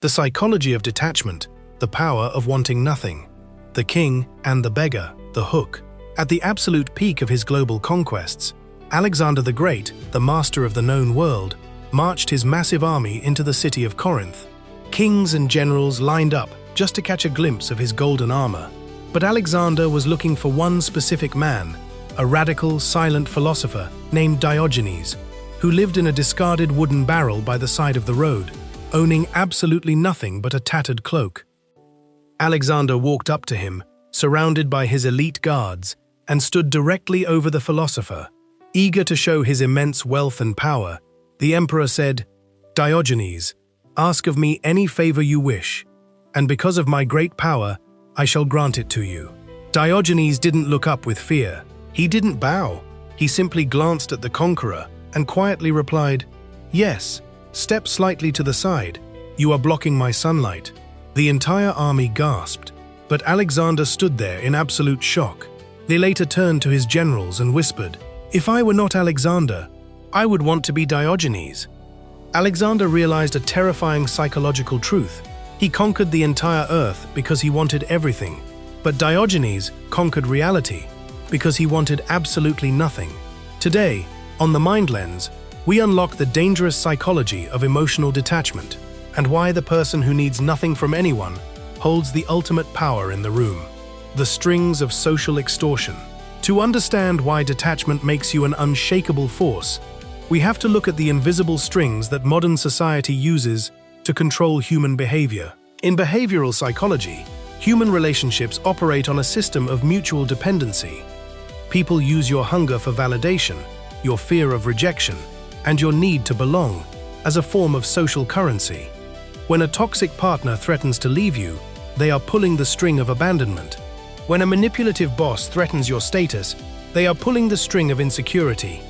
The psychology of detachment, the power of wanting nothing. The king and the beggar, the hook. At the absolute peak of his global conquests, Alexander the Great, the master of the known world, marched his massive army into the city of Corinth. Kings and generals lined up just to catch a glimpse of his golden armor. But Alexander was looking for one specific man, a radical, silent philosopher named Diogenes, who lived in a discarded wooden barrel by the side of the road, owning absolutely nothing but a tattered cloak. Alexander walked up to him, surrounded by his elite guards, and stood directly over the philosopher. Eager to show his immense wealth and power, the emperor said, "Diogenes, ask of me any favor you wish, and because of my great power, I shall grant it to you." Diogenes didn't look up with fear. He didn't bow. He simply glanced at the conqueror and quietly replied, "Yes, step slightly to the side. You are blocking my sunlight." The entire army gasped, but Alexander stood there in absolute shock. They later turned to his generals and whispered, "If I were not Alexander, I would want to be Diogenes." Alexander realized a terrifying psychological truth. He conquered the entire earth because he wanted everything, but Diogenes conquered reality because he wanted absolutely nothing. Today, on The Mind Lens, we unlock the dangerous psychology of emotional detachment and why the person who needs nothing from anyone holds the ultimate power in the room. The strings of social extortion. To understand why detachment makes you an unshakable force, we have to look at the invisible strings that modern society uses to control human behavior. In behavioral psychology, human relationships operate on a system of mutual dependency. People use your hunger for validation, your fear of rejection, and your need to belong as a form of social currency. When a toxic partner threatens to leave you, they are pulling the string of abandonment. When a manipulative boss threatens your status, they are pulling the string of insecurity.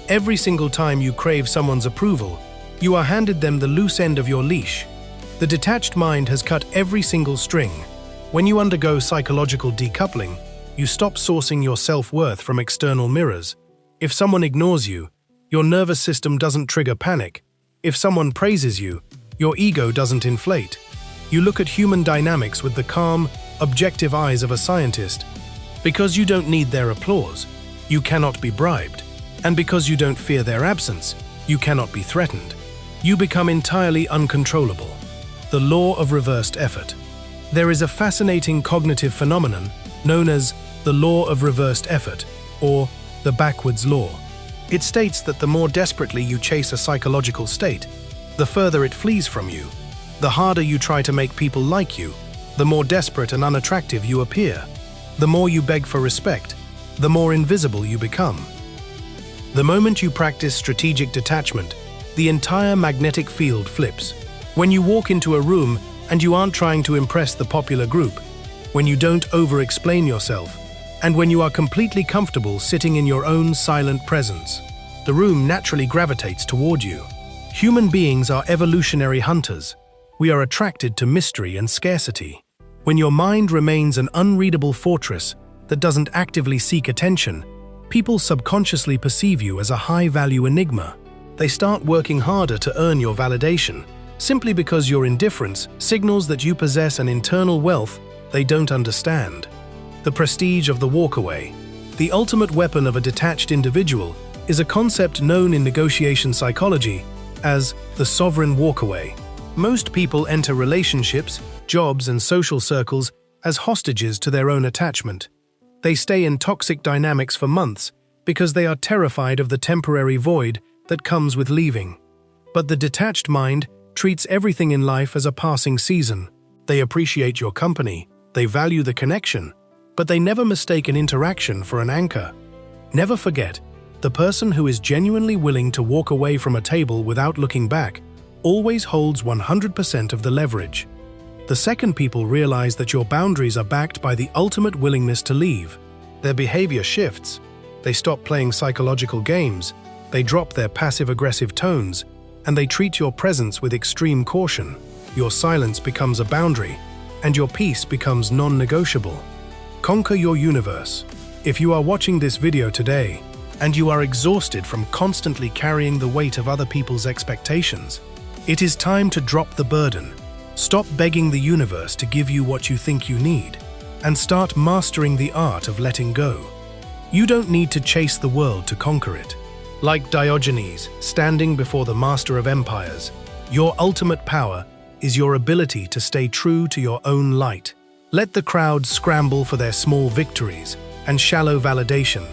Every single time you crave someone's approval, you are handed them the loose end of your leash. The detached mind has cut every single string. When you undergo psychological decoupling, you stop sourcing your self-worth from external mirrors. If someone ignores you, your nervous system doesn't trigger panic. If someone praises you, your ego doesn't inflate. You look at human dynamics with the calm, objective eyes of a scientist. Because you don't need their applause, you cannot be bribed. And because you don't fear their absence, you cannot be threatened. You become entirely uncontrollable. The law of reversed effort. There is a fascinating cognitive phenomenon known as the law of reversed effort, or the backwards law. It states that the more desperately you chase a psychological state, the further it flees from you. The harder you try to make people like you, the more desperate and unattractive you appear. The more you beg for respect, the more invisible you become. The moment you practice strategic detachment, the entire magnetic field flips. When you walk into a room and you aren't trying to impress the popular group, when you don't over-explain yourself, and when you are completely comfortable sitting in your own silent presence, the room naturally gravitates toward you. Human beings are evolutionary hunters. We are attracted to mystery and scarcity. When your mind remains an unreadable fortress that doesn't actively seek attention, people subconsciously perceive you as a high-value enigma. They start working harder to earn your validation, simply because your indifference signals that you possess an internal wealth they don't understand. The prestige of the walkaway. The ultimate weapon of a detached individual is a concept known in negotiation psychology as the sovereign walkaway. Most people enter relationships, jobs, and social circles as hostages to their own attachment. They stay in toxic dynamics for months because they are terrified of the temporary void that comes with leaving. But the detached mind treats everything in life as a passing season. They appreciate your company, they value the connection, but they never mistake an interaction for an anchor. Never forget, the person who is genuinely willing to walk away from a table without looking back always holds 100% of the leverage. The second people realize that your boundaries are backed by the ultimate willingness to leave, their behavior shifts. They stop playing psychological games, they drop their passive-aggressive tones, and they treat your presence with extreme caution. Your silence becomes a boundary, and your peace becomes non-negotiable. Conquer your universe. If you are watching this video today, and you are exhausted from constantly carrying the weight of other people's expectations, it is time to drop the burden. Stop begging the universe to give you what you think you need, and start mastering the art of letting go. You don't need to chase the world to conquer it. Like Diogenes, standing before the master of empires, your ultimate power is your ability to stay true to your own light. Let the crowd scramble for their small victories and shallow validation.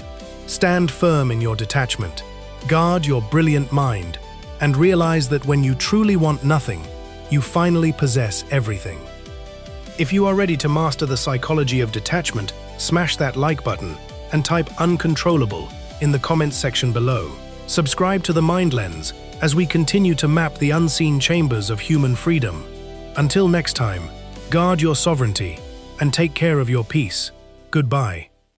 Stand firm in your detachment, guard your brilliant mind, and realize that when you truly want nothing, you finally possess everything. If you are ready to master the psychology of detachment, smash that like button and type uncontrollable in the comments section below. Subscribe to the Mind Lens as we continue to map the unseen chambers of human freedom. Until next time, guard your sovereignty and take care of your peace. Goodbye.